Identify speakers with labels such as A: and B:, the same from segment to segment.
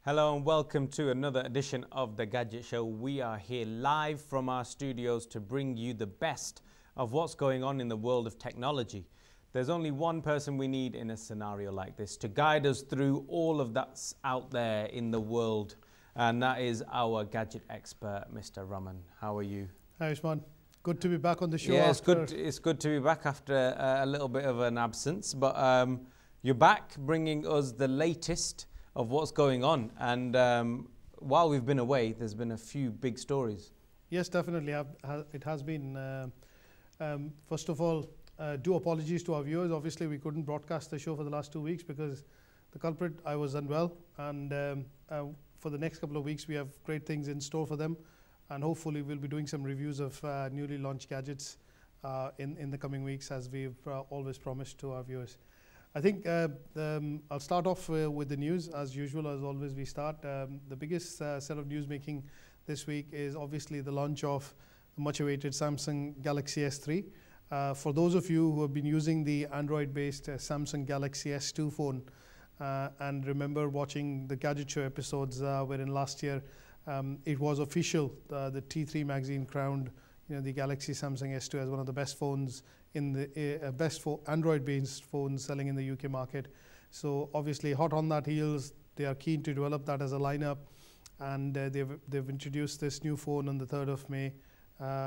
A: Hello and welcome to another edition of The Gadget Show. We are here live from our studios to bring you the best of what's going on in the world of technology. There's only one person we need in a scenario like this to guide us through all of that's out there in the world, and that is our gadget expert, Mr. Raman. How are you?
B: Hi, Usman. Good to be back on the show.
A: Yeah, it's good to be back after a little bit of an absence, but you're back bringing us the latest of what's going on, and while we've been away, there's been a few big stories.
B: Yes, definitely. It has been. First of all, do apologies to our viewers. Obviously, we couldn't broadcast the show for the last 2 weeks because the culprit, I was unwell, and for the next couple of weeks, we have great things in store for them, and hopefully, we'll be doing some reviews of newly launched gadgets in the coming weeks, as we've always promised to our viewers. I think I'll start off with the news. As usual, as always, we start. The biggest set of news making this week is obviously the launch of the much-awaited Samsung Galaxy S3. For those of you who have been using the Android-based Samsung Galaxy S2 phone and remember watching the Gadget Show episodes wherein last year it was official, the T3 magazine crowned the Galaxy Samsung S2 as one of the best phones in the best Android-based phones selling in the UK market. So obviously, hot on that heels, they are keen to develop that as a lineup, and they've introduced this new phone on the 3rd of May,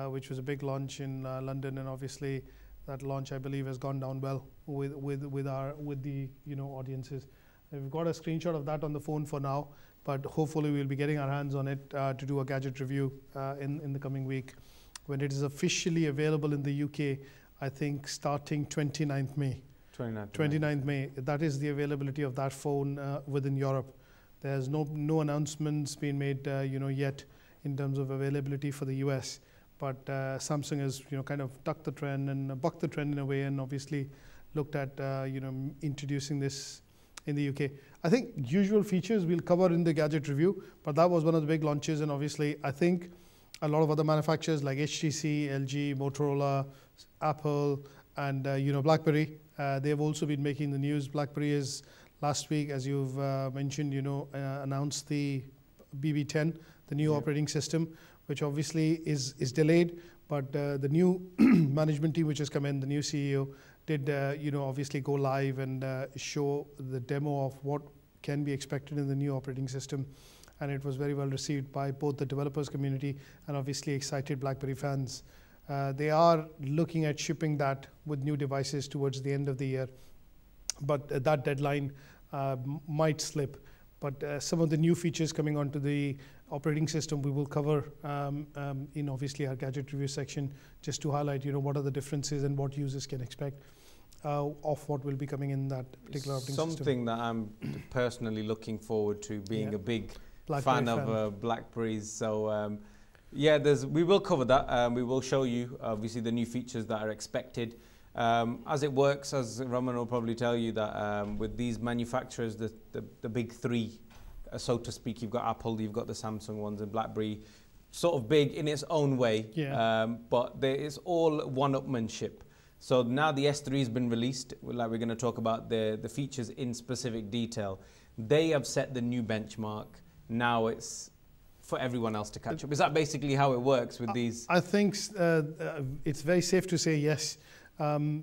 B: which was a big launch in London, and obviously that launch, I believe, has gone down well with the audiences. We've got a screenshot of that on the phone for now, but hopefully we'll be getting our hands on it to do a gadget review in the coming week when it is officially available in the UK. I think starting 29th May. 29th May. That is the availability of that phone within Europe. There's no announcements been made yet in terms of availability for the US. But Samsung has kind of bucked the trend in a way, and obviously looked at introducing this in the UK. I think usual features we'll cover in the gadget review, but that was one of the big launches, and obviously I think a lot of other manufacturers like HTC, LG, Motorola, Apple, and BlackBerry, they've also been making the news. BlackBerry is last week, as you've mentioned, announced the BB10, the new operating system, which obviously is delayed, but the new management team which has come in, the new CEO, did obviously go live and show the demo of what can be expected in the new operating system. And it was very well received by both the developers community and obviously excited BlackBerry fans. They are looking at shipping that with new devices towards the end of the year, but that deadline might slip. But some of the new features coming onto the operating system we will cover in obviously our gadget review section, just to highlight what are the differences and what users can expect of what will be coming in that particular operating system.
A: Something that I'm personally looking forward to, being a big fan of BlackBerries. So yeah, we will cover that. We will show you obviously the new features that are expected. As it works, as Raman will probably tell you, that with these manufacturers, the big three, so to speak, you've got Apple, you've got the Samsung ones, and BlackBerry, sort of big in its own way, but it's all one-upmanship. So now the S3 has been released, like we're going to talk about the features in specific detail. They have set the new benchmark. Now it's for everyone else to catch up. Is that basically how it works with these?
B: I think it's very safe to say yes,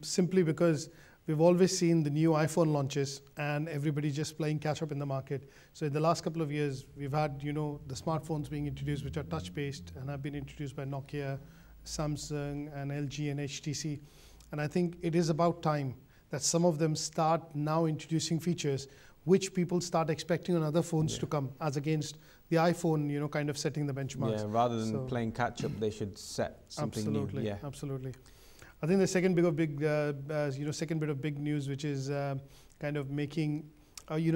B: simply because we've always seen the new iPhone launches and everybody just playing catch up in the market. So in the last couple of years, we've had the smartphones being introduced, which are touch-based and have been introduced by Nokia, Samsung, and LG and HTC. And I think it is about time that some of them start now introducing features which people start expecting on other phones to come, as against the iPhone, kind of setting the benchmarks.
A: Yeah, rather than playing catch up, they should set something new. Yeah,
B: absolutely. I think the second bit of big news, which is kind of making,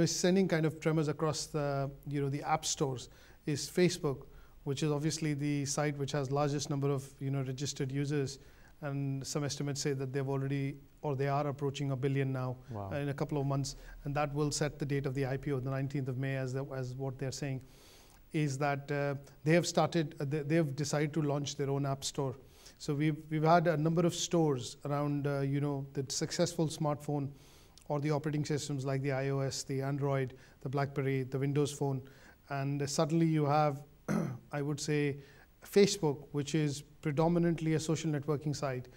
B: sending kind of tremors across the, the app stores, is Facebook, which is obviously the site which has largest number of, registered users. And some estimates say that they've already, or they are approaching 1 billion now in a couple of months. And that will set the date of the IPO, the 19th of May, as what they're saying, is that they have decided to launch their own app store. So we've had a number of stores around, the successful smartphone or the operating systems like the iOS, the Android, the BlackBerry, the Windows Phone, and suddenly you have, I would say, Facebook, which is predominantly a social networking site.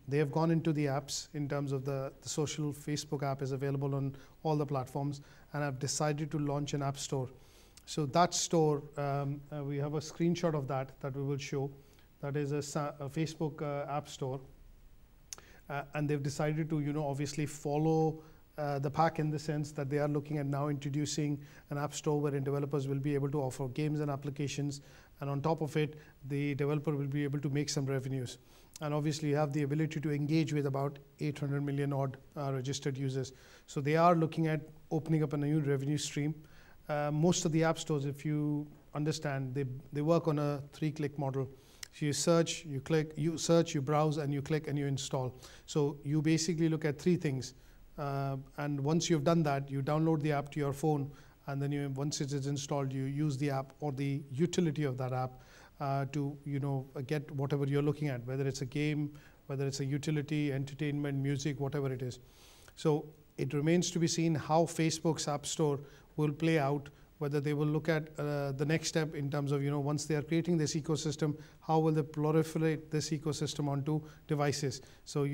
B: They have gone into the apps in terms of the social Facebook app is available on all the platforms, and have decided to launch an app store. So that store, we have a screenshot of that we will show. That is a Facebook app store. And they've decided to, obviously follow the pack in the sense that they are looking at now introducing an app store wherein developers will be able to offer games and applications. And on top of it, the developer will be able to make some revenues. And obviously you have the ability to engage with about 800 million odd registered users. So they are looking at opening up a new revenue stream. Most of the app stores, if you understand, they work on a 3-click model. So you search, you click, you search, you browse, and you click and you install. So you basically look at 3 things. And once you've done that, you download the app to your phone, and then once it is installed, you use the app or the utility of that app to get whatever you're looking at, whether it's a game, whether it's a utility, entertainment, music, whatever it is. So it remains to be seen how Facebook's App Store will play out, whether they will look at the next step in terms of, once they are creating this ecosystem, how will they proliferate this ecosystem onto devices? So,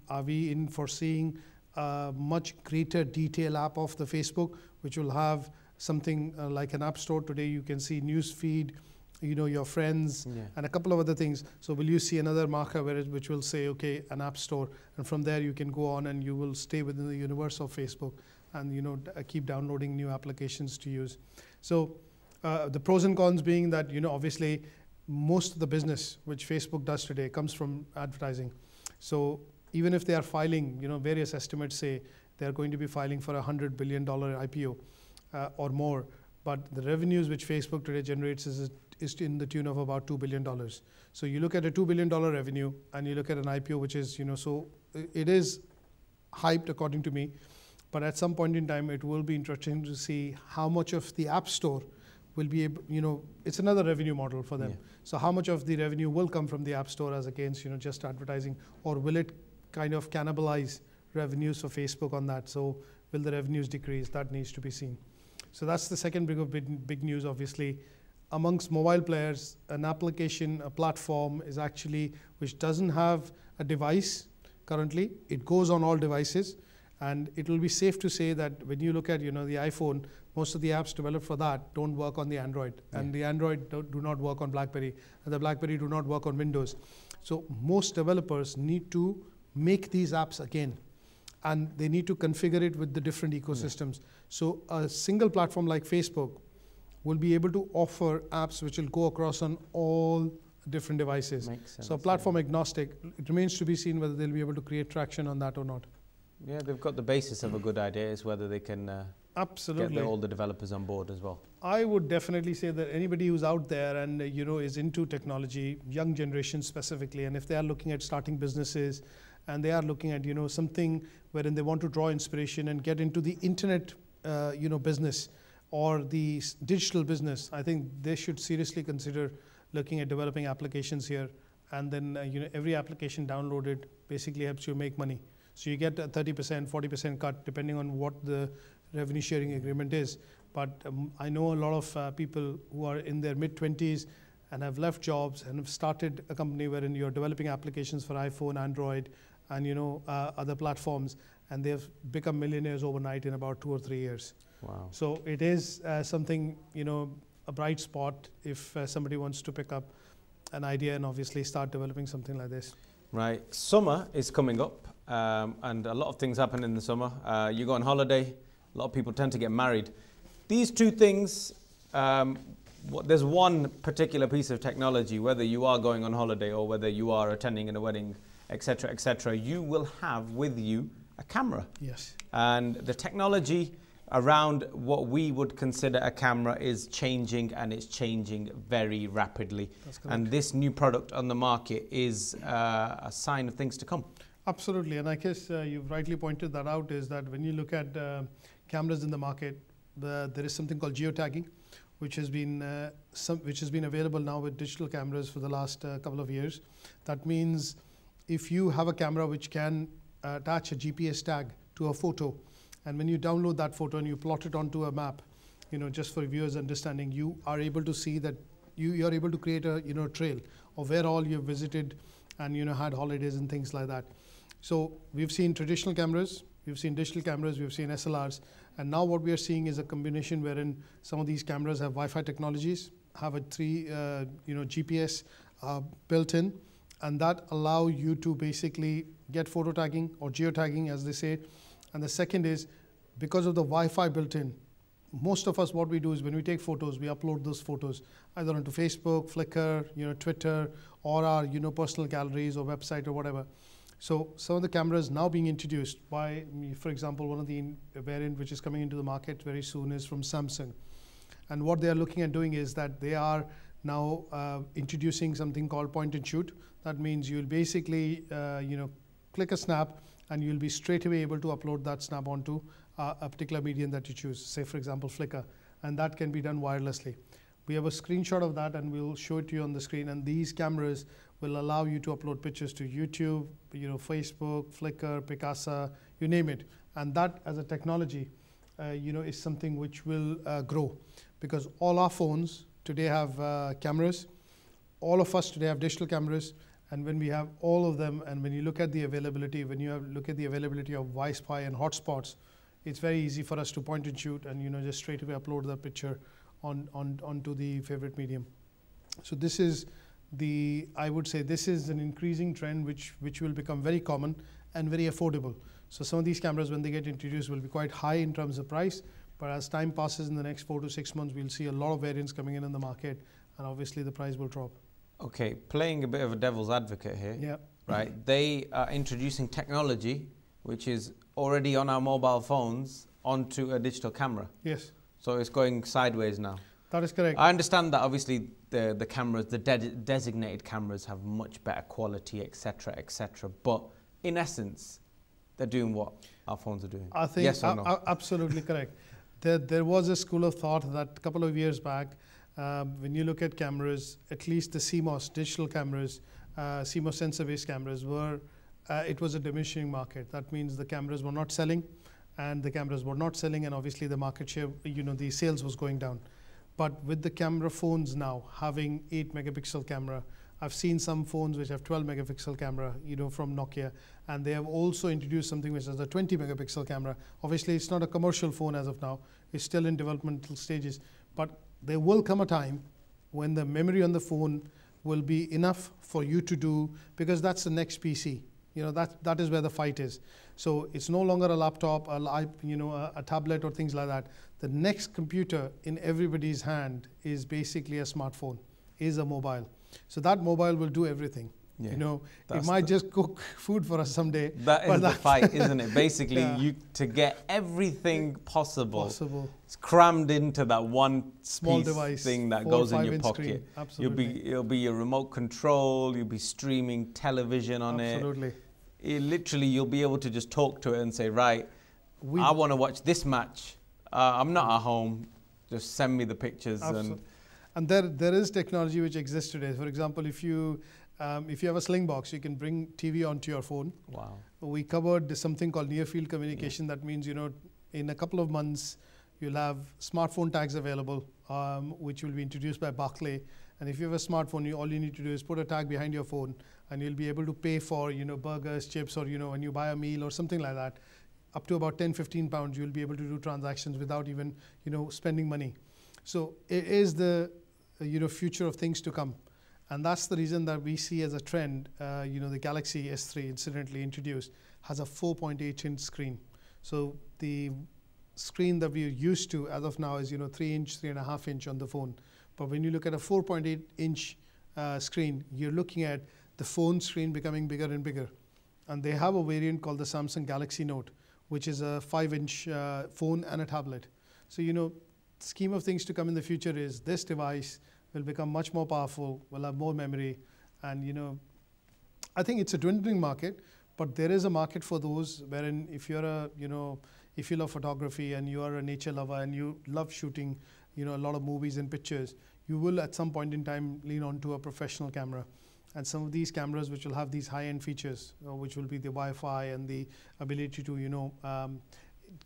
B: are we in for seeing a much greater detail app of the Facebook, which will have something like an app store? Today you can see news feed, your friends, and a couple of other things. So will you see another marker which will say, okay, an app store, and from there you can go on and you will stay within the universe of Facebook and keep downloading new applications to use. So the pros and cons being that obviously most of the business which Facebook does today comes from advertising. So even if they are filing, various estimates say they're going to be filing for $100 billion IPO or more, but the revenues which Facebook today generates is in the tune of about $2 billion. So you look at a $2 billion revenue and you look at an IPO which is, so it is hyped according to me, but at some point in time it will be interesting to see how much of the App Store will be able, it's another revenue model for them. So how much of the revenue will come from the App Store as against, just advertising, or will it kind of cannibalize revenues for Facebook on that? So will the revenues decrease? That needs to be seen. So that's the second big news, obviously. Amongst mobile players, an application, a platform is actually, which doesn't have a device currently. It goes on all devices. And it will be safe to say that when you look at, the iPhone, most of the apps developed for that don't work on the Android. And the Android do not work on BlackBerry. And the BlackBerry do not work on Windows. So most developers need to make these apps again. And they need to configure it with the different ecosystems. So a single platform like Facebook will be able to offer apps which will go across on all different devices. Makes sense, so platform agnostic, it remains to be seen whether they'll be able to create traction on that or not. Yeah, they've got the basis of a good idea, is whether they can get all the developers on board as well. I would definitely say that anybody who's out there and is into technology, young generation specifically, and if they are looking at starting businesses and they are looking at something wherein they want to draw inspiration and get into the internet business or the digital business, I think they should seriously consider looking at developing applications here. And then every application downloaded basically helps you make money. So you get a 30%, 40% cut depending on what the revenue sharing agreement is. But I know a lot of people who are in their mid-20s and have left jobs and have started a company wherein you're developing applications for iPhone, Android, and other platforms, and they've become millionaires overnight in about 2 or 3 years. Wow! So it is something, a bright spot if somebody wants to pick up an idea and obviously start developing something like this. Right. Summer is coming up. And a lot of things happen in the summer. You go on holiday, a lot of people tend to get married. These two things, there's one particular piece of technology, whether you are going on holiday or whether you are attending a wedding, etc., you will have with you a camera. Yes. And the technology around what we would consider a camera is changing, and it's changing very rapidly. That's correct. And this new product on the market is a sign of things to come. Absolutely, and I guess you've rightly pointed that out, is that when you look at cameras in the market, there is something called geotagging, which has been available now with digital cameras for the last couple of years. That means if you have a camera which can attach a GPS tag to a photo, and when you download that photo and you plot it onto a map, just for viewers understanding, you are able to see that you are able to create a trail of where all you've visited and had holidays and things like that. So we've seen traditional cameras, we've seen digital cameras, we've seen SLRs, and now what we are seeing is a combination wherein some of these cameras have Wi-Fi technologies, have a GPS built in, and that allow you to basically get photo tagging or geotagging, as they say. And the second is, because of the Wi-Fi built in, most of us, what we do is when we take photos, we upload those photos either onto Facebook, Flickr, Twitter, or our personal galleries or website or whatever. So some of the cameras now being introduced by, for example, one of the variant which is coming into the market very soon is from Samsung. And what they are looking at doing is that they are now introducing something called point and shoot. That means you'll basically click a snap and you'll be straight away able to upload that snap onto a particular medium that you choose, say for example Flickr, and that can be done wirelessly. We have a screenshot of that and we'll show it to you on the screen, and these cameras will allow you to upload pictures to YouTube, Facebook, Flickr, Picasa, you name it. And that as a technology is something which will grow, because all our phones today have cameras. All of us today have digital cameras, and when we have all of them, and when you look at the availability, look at the availability of Wi-Fi and hotspots, it's very easy for us to point and shoot and just straight away upload the picture onto the favorite medium. So this is I would say this is an increasing trend which will become very common and very affordable. So some of these cameras, when they get introduced, will be quite high in terms of price, but as time passes in the next 4 to 6 months, we'll see a lot of variants coming in the market, and obviously the price will drop.
A: Okay, playing a bit of a devil's advocate here,
B: yeah.
A: Right? They are introducing technology which is already on our mobile phones onto a digital camera.
B: Yes.
A: So it's going sideways now.
B: That is correct.
A: I understand that obviously the cameras, the designated cameras have much better quality, etc., etc. But in essence, they're doing what our phones are doing.
B: I think
A: yes or no?
B: Absolutely correct. There was a school of thought that a couple of years back, when you look at cameras, at least the CMOS digital cameras, CMOS sensor-based cameras it was a diminishing market. That means the cameras were not selling, and obviously the market share, the sales was going down. But with the camera phones now having 8 megapixel camera, I've seen some phones which have 12 megapixel camera, from Nokia, and they have also introduced something which is a 20 megapixel camera. Obviously, it's not a commercial phone as of now. It's still in developmental stages, but there will come a time when the memory on the phone will be enough for you to do, because that's the next PC. That is where the fight is. So it's no longer a laptop, a tablet or things like that. The next computer in everybody's hand is basically a smartphone, is a mobile. So that mobile will do everything.
A: Yeah,
B: it might just cook food for us someday.
A: That is the fight, isn't it? Basically, yeah. To get everything possible, it's crammed into that one small device thing that goes in your pocket. It'll be your remote control. You'll be streaming television on it.
B: Absolutely.
A: Literally, you'll be able to just talk to it and say, right, I want to watch this match. I'm not at home. Just send me the pictures.
B: And there is technology which exists today. For example, if you have a sling box, you can bring TV onto your phone.
A: Wow.
B: We covered something called near field communication. Yeah. That means, in a couple of months, you'll have smartphone tags available, which will be introduced by Barclay. And if you have a smartphone, all you need to do is put a tag behind your phone, and you'll be able to pay for, burgers, chips, or, when you buy a meal or something like that, up to about 10, 15 pounds, you'll be able to do transactions without even, spending money. So it is the, future of things to come. And that's the reason that we see as a trend, the Galaxy S3 incidentally introduced has a 4.8-inch screen. So the screen that we're used to as of now is, 3-inch, 3.5-inch on the phone. But when you look at a 4.8-inch screen, you're looking at the phone screen becoming bigger and bigger. And they have a variant called the Samsung Galaxy Note, which is a 5-inch phone and a tablet. So, the scheme of things to come in the future is this device will become much more powerful, will have more memory. And, I think it's a dwindling market, but there is a market for those wherein if you're if you love photography and you are a nature lover and you love shooting, a lot of movies and pictures, you will at some point in time lean on to a professional camera. And some of these cameras which will have these high-end features, which will be the Wi-Fi and the ability to,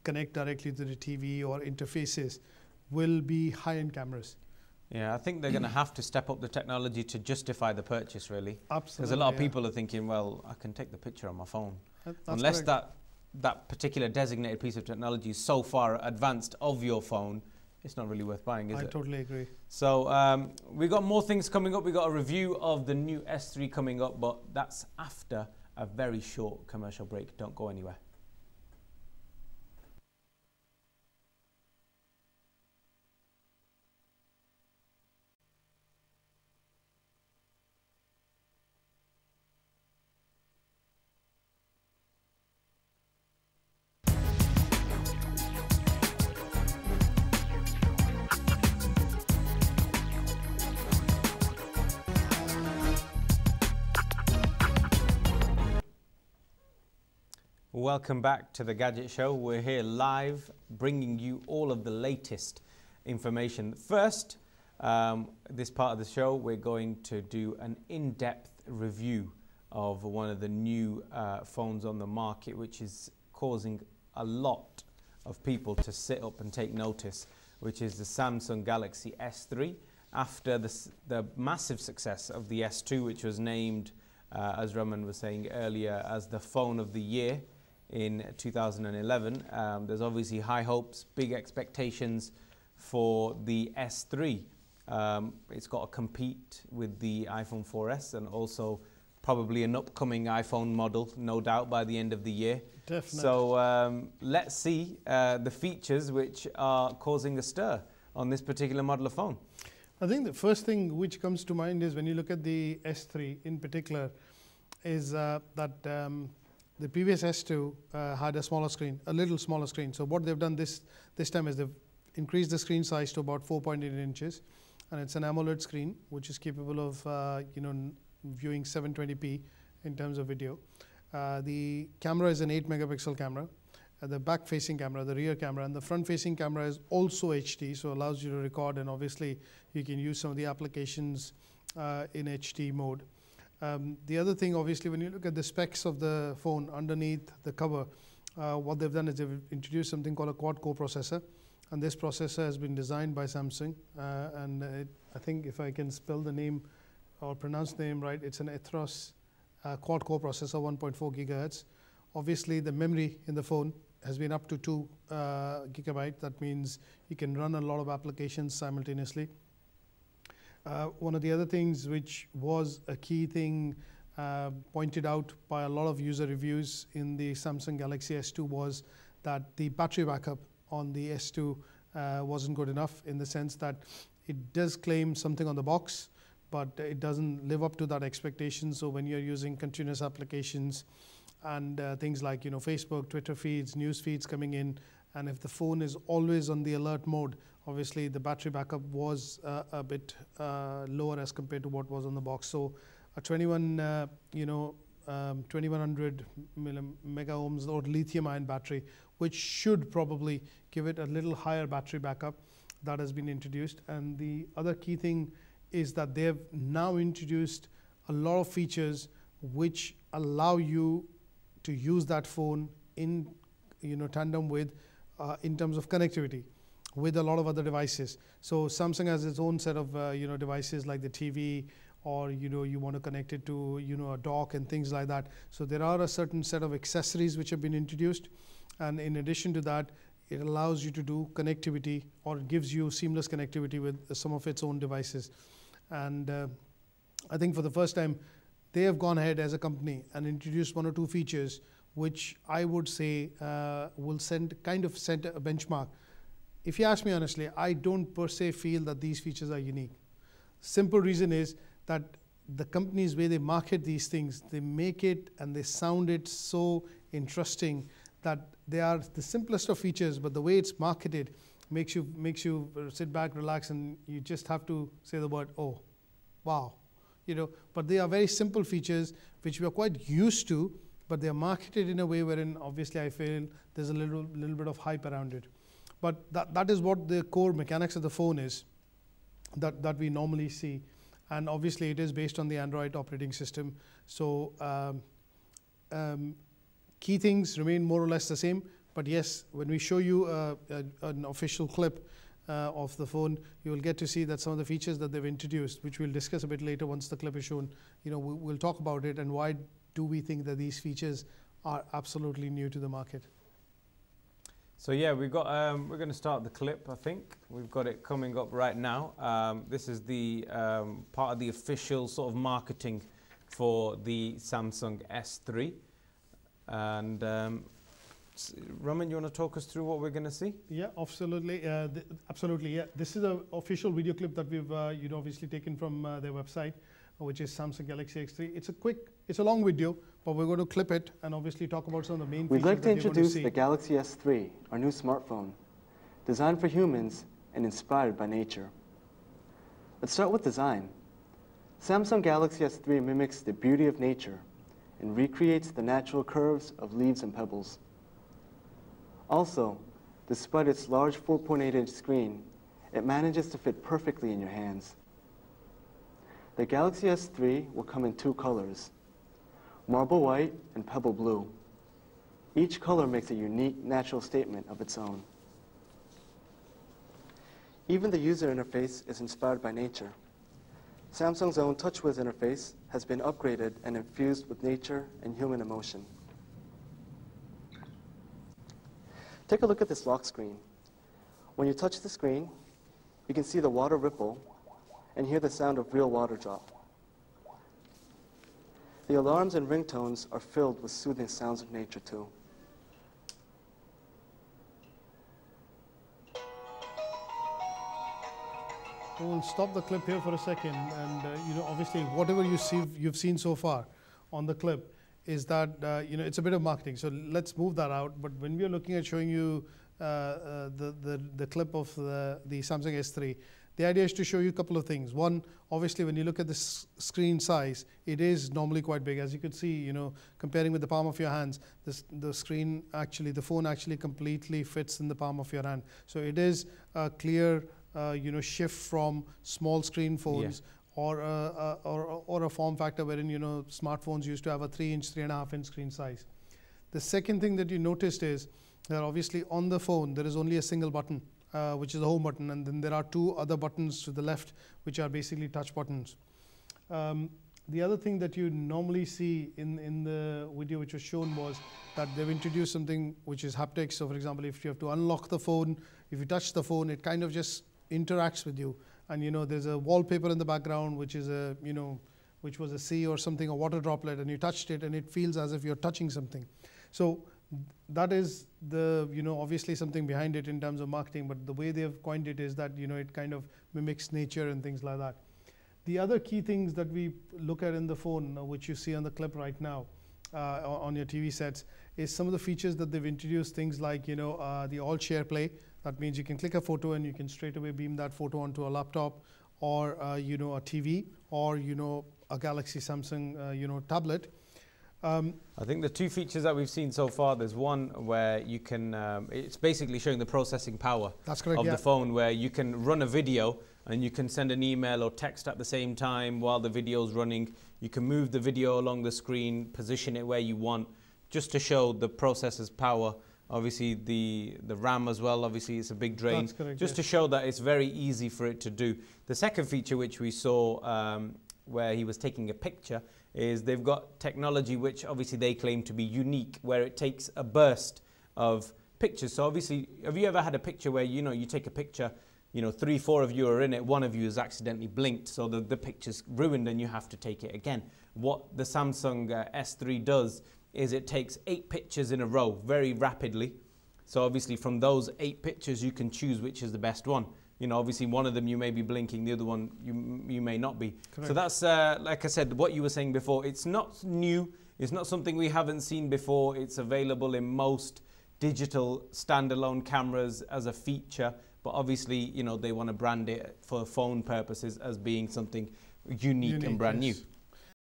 B: connect directly to the TV or interfaces, will be high-end cameras.
A: Yeah, I think they're going to have to step up the technology to justify the purchase, really.
B: Absolutely.
A: Because a lot of people are thinking, well, I can take the picture on my phone.
B: Unless
A: that particular designated piece of technology is so far advanced of your phone, it's not really worth buying, is it?
B: I totally agree.
A: So we got more things coming up. We got a review of the new S3 coming up, but that's after a very short commercial break. Don't go anywhere. Welcome back to the Gadget Show. We're here live, bringing you all of the latest information. First, this part of the show, we're going to do an in-depth review of one of the new phones on the market, which is causing a lot of people to sit up and take notice, which is the Samsung Galaxy S3. After the massive success of the S2, which was named, as Raman was saying earlier, as the phone of the year in 2011. There's obviously high hopes, big expectations for the S3. It's got to compete with the iPhone 4S and also probably an upcoming iPhone model, no doubt, by the end of the year.
B: Definitely.
A: So let's see the features which are causing a stir on this particular model of phone.
B: I think the first thing which comes to mind is when you look at the S3 in particular is that the previous S2 had a smaller screen, a little smaller screen. So what they've done this time is they've increased the screen size to about 4.8 inches, and it's an AMOLED screen which is capable of viewing 720p in terms of video. The camera is an 8 megapixel camera. The back-facing camera, the rear camera, and the front-facing camera is also HD, so allows you to record, and obviously you can use some of the applications in HD mode. The other thing, obviously, when you look at the specs of the phone underneath the cover, what they've done is they've introduced something called a quad-core processor, and this processor has been designed by Samsung, and I think if I can spell the name or pronounce the name right, it's an Ethos quad-core processor, 1.4 gigahertz. Obviously, the memory in the phone has been up to 2 gigabyte. That means you can run a lot of applications simultaneously. One of the other things which was a key thing pointed out by a lot of user reviews in the Samsung Galaxy S2 was that the battery backup on the S2 wasn't good enough, in the sense that it does claim something on the box, but it doesn't live up to that expectation. So when you're using continuous applications and things like Facebook, Twitter feeds, news feeds coming in, and if the phone is always on the alert mode, obviously the battery backup was a bit lower as compared to what was on the box. So a 2100 mega ohms or lithium ion battery, which should probably give it a little higher battery backup, that has been introduced. And the other key thing is that they have now introduced a lot of features which allow you to use that phone in tandem with in terms of connectivity with a lot of other devices. So Samsung has its own set of devices like the TV, or you want to connect it to a dock and things like that. So there are a certain set of accessories which have been introduced, and in addition to that, it allows you to do connectivity, or it gives you seamless connectivity with some of its own devices. And I think for the first time, they have gone ahead as a company and introduced 1 or 2 features which I would say will kind of set a benchmark. If you ask me honestly, I don't per se feel that these features are unique. Simple reason is that the company's way they market these things, they make it and they sound it so interesting that they are the simplest of features, but the way it's marketed makes you sit back, relax, and you just have to say the word, oh, wow. But they are very simple features which we are quite used to, but they are marketed in a way wherein obviously I feel there's a little bit of hype around it. But that is what the core mechanics of the phone is that we normally see. And obviously it is based on the Android operating system. So key things remain more or less the same. But yes, when we show you an official clip, of the phone, you will get to see that some of the features that they've introduced, which we'll discuss a bit later once the clip is shown, we'll talk about it and why do we think that these features are absolutely new to the market.
A: So yeah, we've got, we're going to start the clip, I think. We've got it coming up right now. This is the part of the official sort of marketing for the Samsung S3. And Raman, you want to talk us through what we're going to see?
B: Yeah, absolutely. Absolutely, yeah. This is an official video clip that we've obviously taken from their website, which is Samsung Galaxy S3. It's a long video, but we're going to clip it and obviously talk about some of the main features.
C: We'd like to introduce the Galaxy S3, our new smartphone, designed for humans and inspired by nature. Let's start with design. Samsung Galaxy S3 mimics the beauty of nature and recreates the natural curves of leaves and pebbles. Also, despite its large 4.8-inch screen, it manages to fit perfectly in your hands. The Galaxy S3 will come in two colors, marble white and pebble blue. Each color makes a unique natural statement of its own. Even the user interface is inspired by nature. Samsung's own TouchWiz interface has been upgraded and infused with nature and human emotion. Take a look at this lock screen. When you touch the screen, you can see the water ripple and hear the sound of real water drop. The alarms and ringtones are filled with soothing sounds of nature too.
B: We'll stop the clip here for a second, and obviously whatever you've seen so far on the clip is that it's a bit of marketing. So let's move that out. But when we are looking at showing you the clip of the Samsung S3, the idea is to show you a couple of things. One, obviously, when you look at the screen size, it is normally quite big. As you could see, comparing with the palm of your hands, the phone actually completely fits in the palm of your hand. So it is a clear, shift from small screen phones, or a form factor wherein smartphones used to have a 3-inch, 3.5-inch screen size. The second thing that you noticed is that obviously on the phone there is only a single button, which is the home button, and then there are two other buttons to the left, which are basically touch buttons. The other thing that you normally see in the video which was shown was that they've introduced something which is haptics. So for example, if you have to unlock the phone, if you touch the phone, it kind of just interacts with you. And there's a wallpaper in the background, which is which was a sea or something, a water droplet, and you touched it and it feels as if you're touching something. So that is the, obviously something behind it in terms of marketing, but the way they've coined it is that, it kind of mimics nature and things like that. The other key things that we look at in the phone, which you see on the clip right now on your TV sets, is some of the features that they've introduced, things like, the all share play. That means you can click a photo and you can straight away beam that photo onto a laptop or, a TV or, a Galaxy Samsung, tablet.
A: I think the two features that we've seen so far, there's one where you can, it's basically showing the processing power of the phone, where you can run a video and you can send an email or text at the same time while the video is running. You can move the video along the screen, position it where you want, just to show the processor's power. Obviously the RAM as well, obviously it's a big drain.
B: That's correct,
A: just to show that it's very easy for it to do. The second feature which we saw where he was taking a picture is they've got technology which obviously they claim to be unique, where it takes a burst of pictures. So obviously, have you ever had a picture where you take a picture, 3, 4 of you are in it, one of you has accidentally blinked, so the picture's ruined and you have to take it again. What the Samsung S3 does is it takes 8 pictures in a row very rapidly. So obviously from those 8 pictures you can choose which is the best one. Obviously one of them you may be blinking, the other one you may not be. Correct. So that's, like I said, what you were saying before, it's not new, it's not something we haven't seen before. It's available in most digital standalone cameras as a feature, but obviously, they want to brand it for phone purposes as being something unique and brand new.